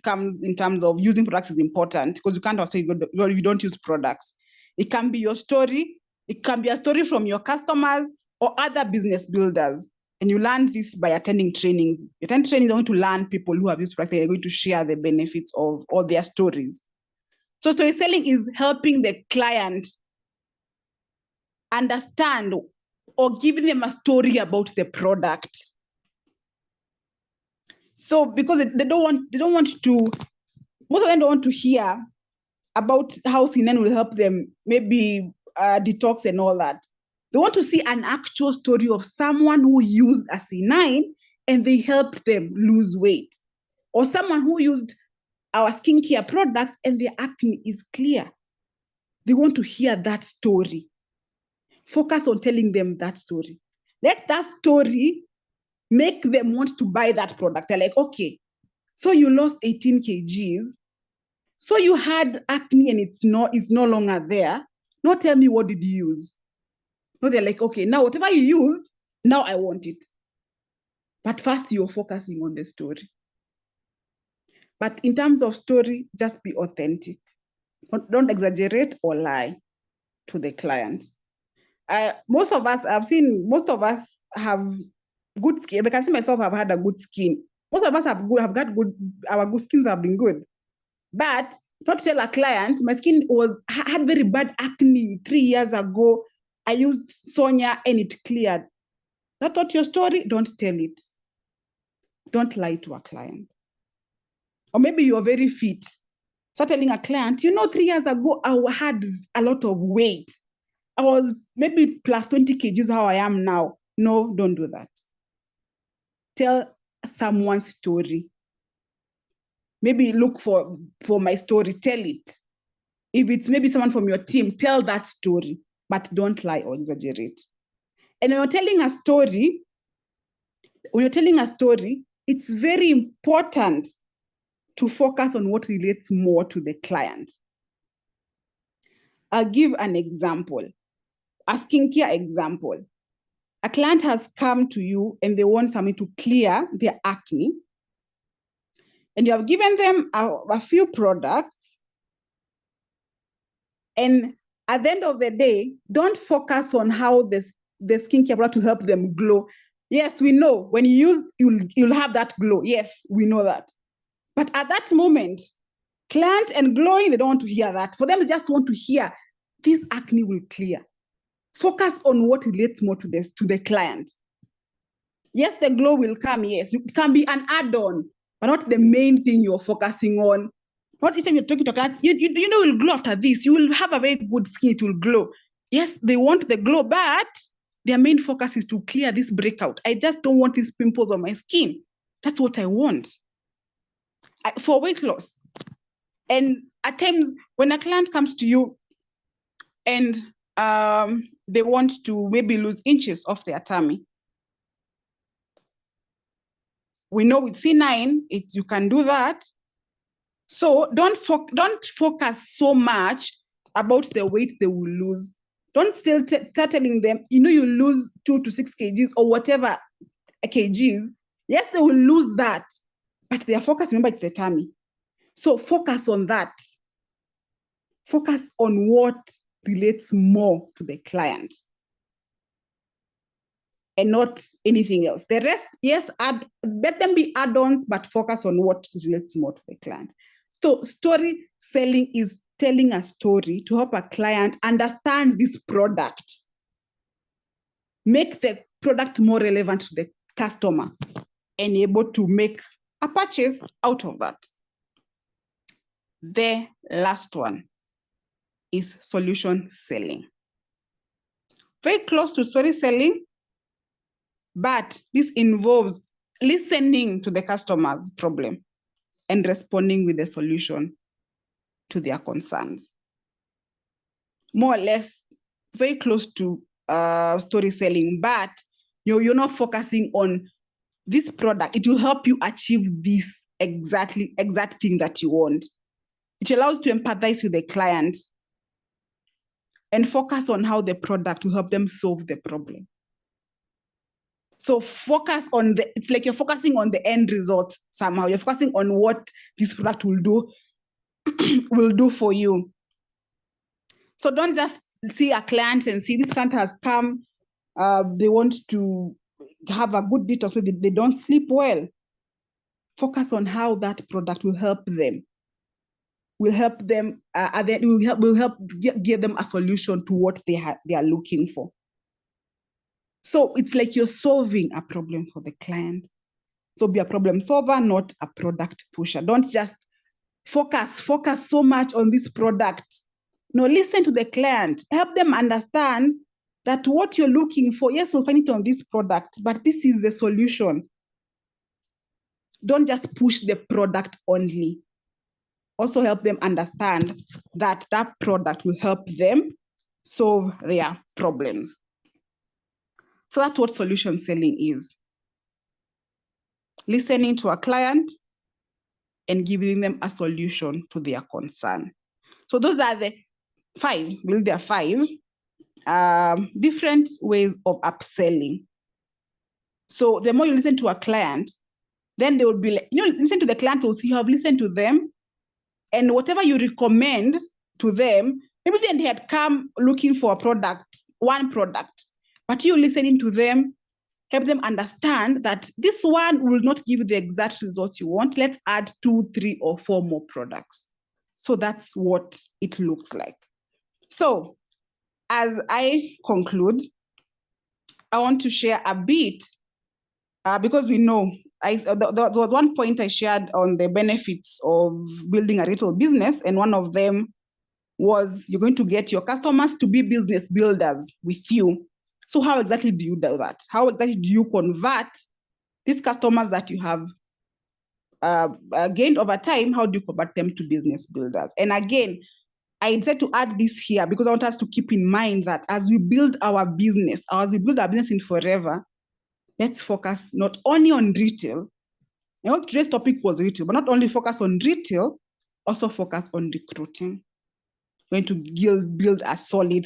comes in terms of using products is important, because you can't say you don't use products. It can be your story. It can be a story from your customers or other business builders. And you learn this by attending trainings. You attend trainings, you're going to learn people who have used products. They're going to share the benefits of all their stories. So story selling is helping the client understand or giving them a story about the product. So because most of them don't want to hear about how C9 will help them, maybe detox and all that. They want to see an actual story of someone who used a C9 and they helped them lose weight, or someone who used our skincare products and their acne is clear. They want to hear that story. Focus on telling them that story. Let that story make them want to buy that product. They're like, okay, so you lost 18 kgs. So you had acne and it's no longer there. Now tell me, what did you use? No, they're like, okay, now whatever you used, now I want it. But first you're focusing on the story. But in terms of story, just be authentic. Don't exaggerate or lie to the client. Most of us have good skin. I can see myself, I've had a good skin. Most of us have got good, our good skins have been good. But not to tell a client, my skin had very bad acne 3 years ago. I used Sonia and it cleared. That's not your story. Don't tell it. Don't lie to a client. Or maybe you're very fit. Start telling a client, 3 years ago, I had a lot of weight. I was maybe plus 20 kgs how I am now. No, don't do that. Tell someone's story. Maybe look for my story, tell it. If it's maybe someone from your team, tell that story, but don't lie or exaggerate. And when you're telling a story, it's very important to focus on what relates more to the client. I'll give an example. A skincare example. A client has come to you and they want something to clear their acne. And you have given them a few products. And at the end of the day, don't focus on how the skincare product to help them glow. Yes, we know when you use, you'll have that glow. Yes, we know that. But at that moment, client and glowing, they don't want to hear that. For them, they just want to hear this acne will clear. Focus on what relates more to the client. Yes, the glow will come. Yes, it can be an add-on, but not the main thing you're focusing on. Not each time you're talking to a client, you know, you'll glow after this. You will have a very good skin. It will glow. Yes, they want the glow, but their main focus is to clear this breakout. I just don't want these pimples on my skin. That's what I want for weight loss. And at times, when a client comes to you and they want to maybe lose inches off their tummy, we know with C9, you can do that. So don't focus so much about the weight they will lose. Don't still start telling them, you know, you lose 2 to 6 kgs or whatever kgs. Yes, they will lose that, but their focus, remember, it's the tummy. So focus on that. Focus on what relates more to the client and not anything else. The rest, yes, let them be add-ons, but focus on what relates more to the client. So story selling is telling a story to help a client understand this product, make the product more relevant to the customer, and able to make a purchase out of that. The last one is solution selling. Very close to story selling, but this involves listening to the customer's problem and responding with a solution to their concerns. More or less, very close to story selling, but you're not focusing on this product. It will help you achieve this exact thing that you want. It allows you to empathize with the client and focus on how the product will help them solve the problem. So focus on it's like you're focusing on the end result somehow. You're focusing on what this product will do for you. So don't just see a client and see this client has come, they want to have a good detox, but they don't sleep well. Focus on how that product will help them. Will help them, will help give them a solution to what they are looking for. So it's like you're solving a problem for the client. So be a problem solver, not a product pusher. Don't just focus so much on this product. No, listen to the client. Help them understand that what you're looking for, yes, you'll find it on this product, but this is the solution. Don't just push the product only. Also help them understand that that product will help them solve their problems. So that's what solution selling is. Listening to a client and giving them a solution to their concern. So those are the 5, well, there are 5 different ways of upselling. So the more you listen to a client, then they will be like, listen to the client, will see you have listened to them, and whatever you recommend to them, maybe then they had come looking for a product, one product, but you listening to them, help them understand that this one will not give you the exact result you want. Let's add 2, 3, or 4 more products. So that's what it looks like. So as I conclude, I want to share a bit, because we know, there was one point I shared on the benefits of building a retail business, and one of them was you're going to get your customers to be business builders with you. So how exactly do you do that? How exactly do you convert these customers that you have gained over time? How do you convert them to business builders? And again, I decided to add this here because I want us to keep in mind that as we build our business, in forever, let's focus not only on retail. Today's topic was retail, but not only focus on retail, also focus on recruiting. We're going to build a solid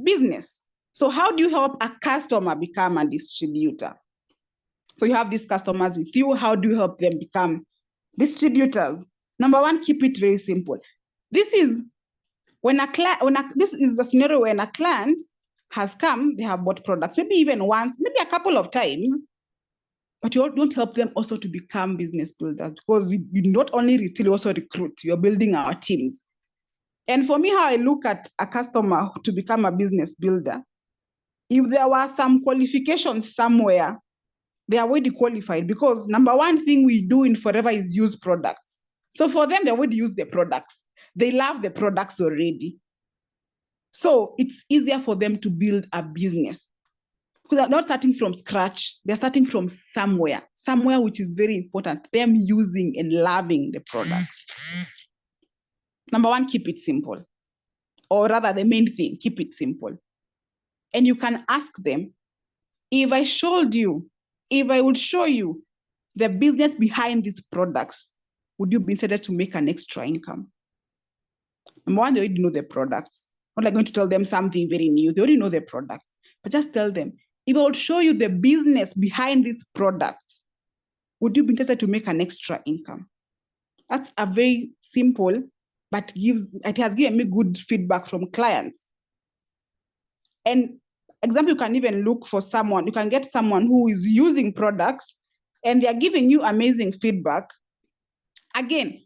business. So how do you help a customer become a distributor? So you have these customers with you. How do you help them become distributors? Number one, keep it very simple. This is when this is a scenario when a client has come, they have bought products, maybe even once, maybe a couple of times, but you don't help them also to become business builders, because we not only retail, we also recruit. You're building our teams. And for me, how I look at a customer to become a business builder, if there were some qualifications somewhere, they are already qualified, because number one thing we do in Forever is use products. So for them, they already use the products. They love the products already. So it's easier for them to build a business, because they're not starting from scratch. They're starting from somewhere which is very important, them using and loving the products. Number one, keep it simple. Or rather, the main thing, keep it simple. And you can ask them, if I would show you the business behind these products, would you be interested to make an extra income? Number one, they already know the products. Not like going to tell them something very new. They already know the product. But just tell them, if I would show you the business behind these products, would you be interested to make an extra income? That's a very simple, but it has given me good feedback from clients. And example, you can even look for someone, you can get someone who is using products and they are giving you amazing feedback. Again,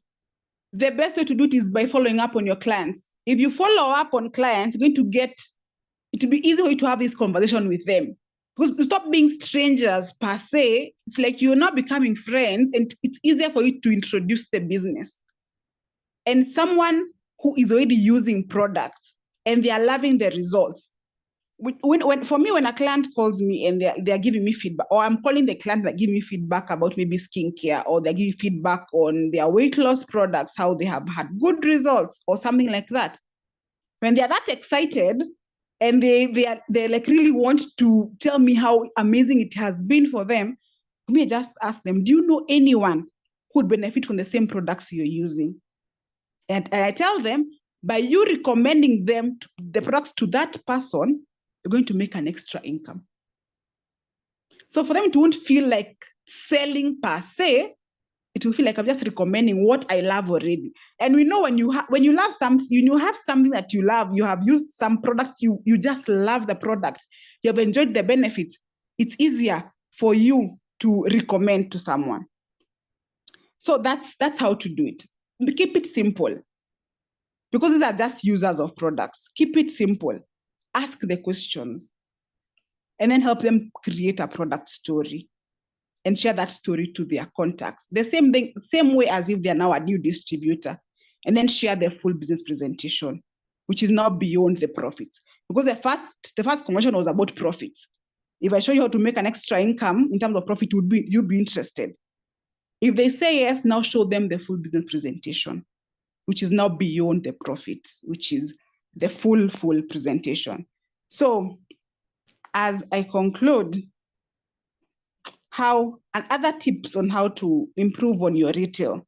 the best way to do it is by following up on your clients. If you follow up on clients, you're going to get, it will be easy for you to have this conversation with them. Because to stop being strangers per se, it's like you're not becoming friends, and it's easier for you to introduce the business. And someone who is already using products and they are loving the results. For me, when a client calls me and they're giving me feedback, or I'm calling the client that give me feedback about maybe skincare, or they give feedback on their weight loss products, how they have had good results or something like that. When they're that excited and they like really want to tell me how amazing it has been for them, let me just ask them, do you know anyone who would benefit from the same products you're using? And I tell them, by you recommending the products to that person, you're going to make an extra income. So for them, it won't feel like selling per se. It will feel like I'm just recommending what I love already. And we know when you love something, you have something that you love, you have used some product, you just love the product, you have enjoyed the benefits, it's easier for you to recommend to someone. So that's how to do it. Keep it simple. Because these are just users of products. Keep it simple. Ask the questions. And then help them create a product story and share that story to their contacts. The same way as if they're now a new distributor. And then share their full business presentation, which is now beyond the profits. Because the first conversation was about profits. If I show you how to make an extra income in terms of profit, you'd be interested. If they say yes, now show them the full business presentation, which is now beyond the profits, which is the full presentation. So as I conclude, other tips on how to improve on your retail,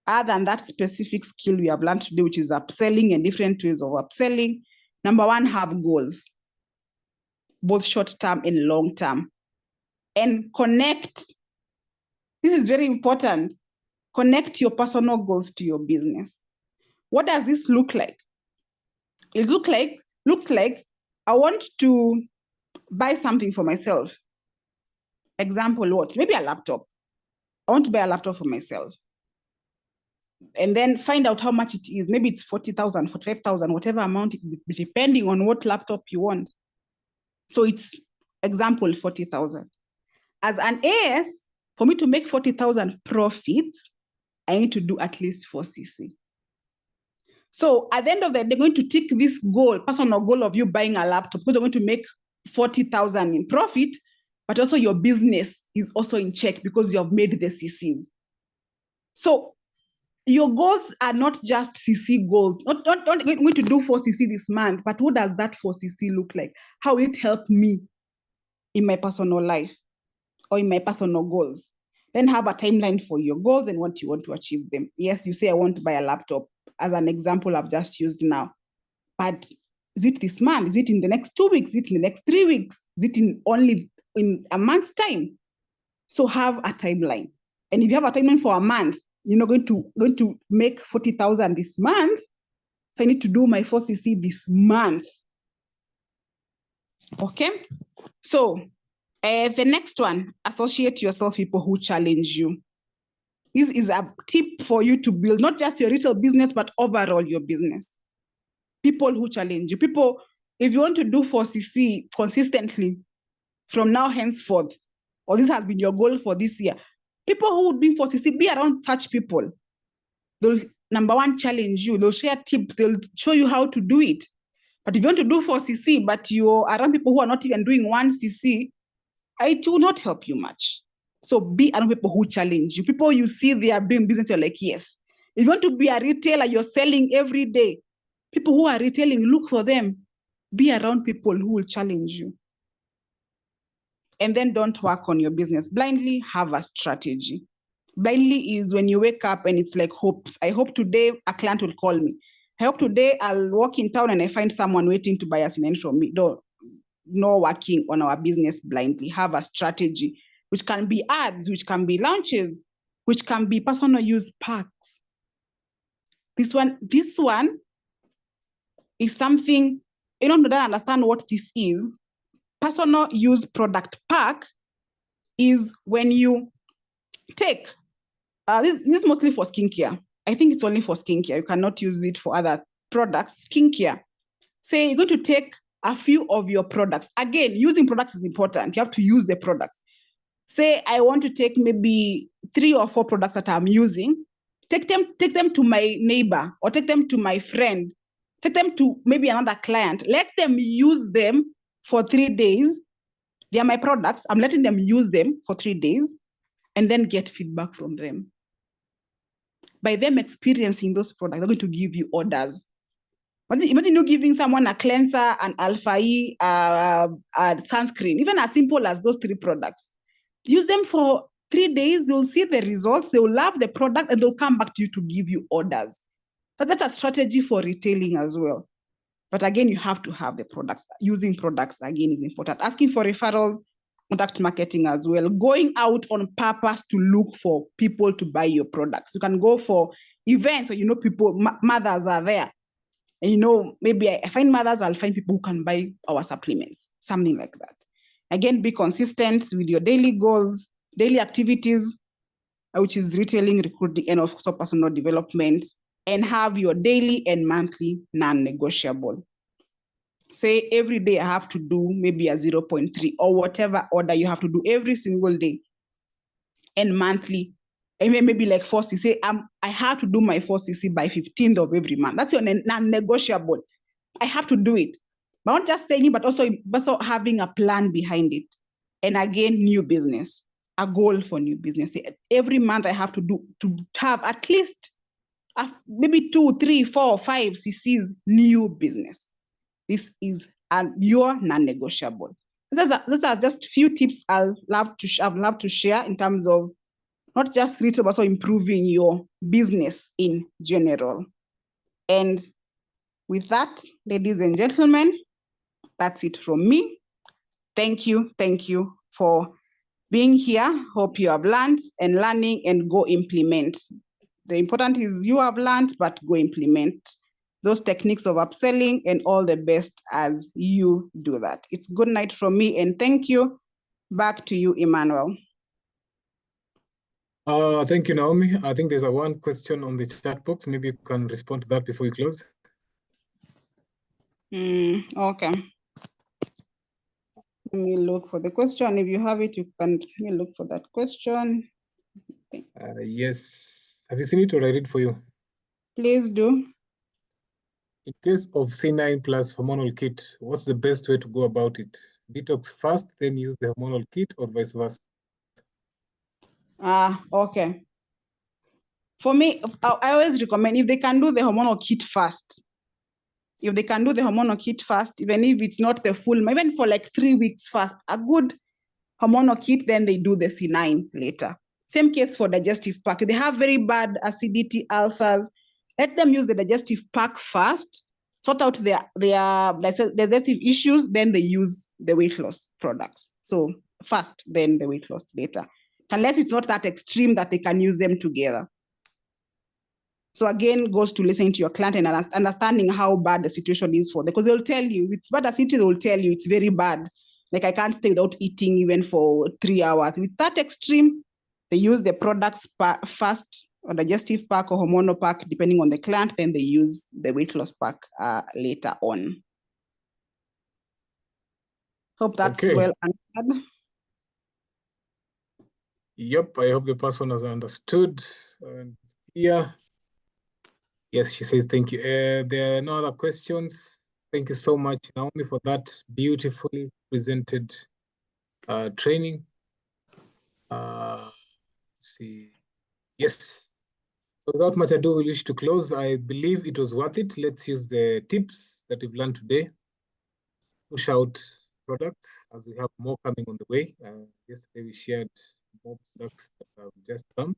other than that specific skill we have learned today, which is upselling and different ways of upselling. Number one, have goals, both short-term and long-term. And connect. This is very important. Connect your personal goals to your business. What does this look like? It looks like I want to buy something for myself. Example, what? Maybe a laptop. I want to buy a laptop for myself. And then find out how much it is. Maybe it's 40,000, 45,000, whatever amount, depending on what laptop you want. So it's example 40,000. As an AS, for me to make 40,000 profits, I need to do at least 4cc. So at the end of the day, they're going to tick this goal, personal goal of you buying a laptop, because they're going to make 40,000 in profit, but also your business is also in check because you have made the CCs. So your goals are not just CC goals. Not going to do 4cc this month, but what does that 4cc look like? How will it help me in my personal life or in my personal goals? Then have a timeline for your goals and what you want to achieve them. Yes, you say I want to buy a laptop, as an example I've just used now. But Is it this month? Is it in the next 2 weeks? Is it in the next 3 weeks? Is it only in a month's time? So have a timeline. And if you have a timeline for a month, you're not going to make 40,000 this month. So I need to do my 4cc this month. Okay. So the next one, associate yourself with people who challenge you. This is a tip for you to build not just your retail business, but overall your business. People who challenge you. People, if you want to do 4cc consistently from now henceforth, or this has been your goal for this year, people who would be 4cc, be around such people. They'll, number one, challenge you. They'll share tips. They'll show you how to do it. But if you want to do 4cc, but you're around people who are not even doing 1cc, it will not help you much. So be around people who challenge you. People you see they are doing business, you're like, yes. If you want to be a retailer, you're selling every day. People who are retailing, look for them. Be around people who will challenge you. And then don't work on your business blindly. Have a strategy. Blindly is when you wake up and it's like hopes. I hope today a client will call me. I hope today I'll walk in town and I find someone waiting to buy a cement from me. No working on our business blindly. Have a strategy, which can be ads, which can be launches, which can be personal use packs. This one is something, you don't understand what this is. Personal use product pack is when you take, this is mostly for skincare. I think it's only for skincare. You cannot use it for other products. Skincare. Say you're going to take a few of your products. Again, using products is important. You have to use the products. Say I want to take maybe 3 or 4 products that I'm using. Take them to my neighbor or take them to my friend. Take them to maybe another client. Let them use them for 3 days. They are my products. I'm letting them use them for 3 days and then get feedback from them. By them experiencing those products, they're going to give you orders. Imagine you giving someone a cleanser, an alpha-E, a sunscreen, even as simple as those 3 products. Use them for 3 days. You'll see the results. They will love the product and they'll come back to you to give you orders. But that's a strategy for retailing as well. But again, you have to have the products. Using products, again, is important. Asking for referrals, contact marketing as well. Going out on purpose to look for people to buy your products. You can go for events where people, mothers are there. And maybe I find mothers, I'll find people who can buy our supplements, something like that. Again, be consistent with your daily goals, daily activities, which is retailing, recruiting, and also personal development, and have your daily and monthly non-negotiable. Say every day I have to do maybe a 0.3 or whatever order you have to do every single day, and monthly. And maybe like 4cc, say I have to do my 4cc by 15th of every month. That's your non-negotiable. I have to do it. But not just saying it, but also having a plan behind it. And again, new business, a goal for new business. Every month I have to have at least maybe 2, 3, 4, 5 cc's new business. This is your non-negotiable. These are just few tips I'd love to share in terms of not just retail, but also improving your business in general. And with that, ladies and gentlemen, that's it from me. Thank you for being here. Hope you have learned and learning and go implement. The important is you have learned, but go implement those techniques of upselling, and all the best as you do that. It's good night from me, and thank you. Back to you, Emmanuel. Thank you, Naomi. I think there's one question on the chat box. Maybe you can respond to that before we close. Okay. Let me look for the question. If you have it, you can look for that question. Yes. Have you seen it, or I read for you? Please do. In case of C9 plus hormonal kit, what's the best way to go about it? Detox first, then use the hormonal kit, or vice versa? Okay. For me, I always recommend if they can do the hormonal kit first. If they can do the hormonal kit first, even if it's not the full, even for like 3 weeks first, a good hormonal kit, then they do the C9 later. Same case for digestive pack. If they have very bad acidity, ulcers, let them use the digestive pack first, sort out their digestive issues, then they use the weight loss products. So first, then the weight loss later, unless it's not that extreme that they can use them together. So again, goes to listening to your client and understanding how bad the situation is for them, because they'll tell you it's bad acidity. They'll tell you it's very bad. Like, I can't stay without eating even for 3 hours. If it's that extreme, they use the products first, or digestive pack or hormonal pack, depending on the client. Then they use the weight loss pack later on. Hope that's well answered. Yep, I hope the person has understood. Yeah. Yes, she says thank you. There are no other questions. Thank you so much, Naomi, for that beautifully presented training. Let's see. Yes. So without much ado, we wish to close. I believe it was worth it. Let's use the tips that we've learned today. Push out products as we have more coming on the way. Yesterday we shared more products that have just come,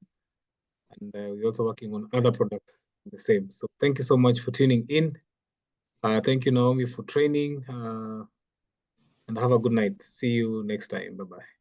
and we're also working on other products the same. So thank you so much for tuning in. Thank you, Naomi, for training, and have a good night. See you next time. Bye-bye.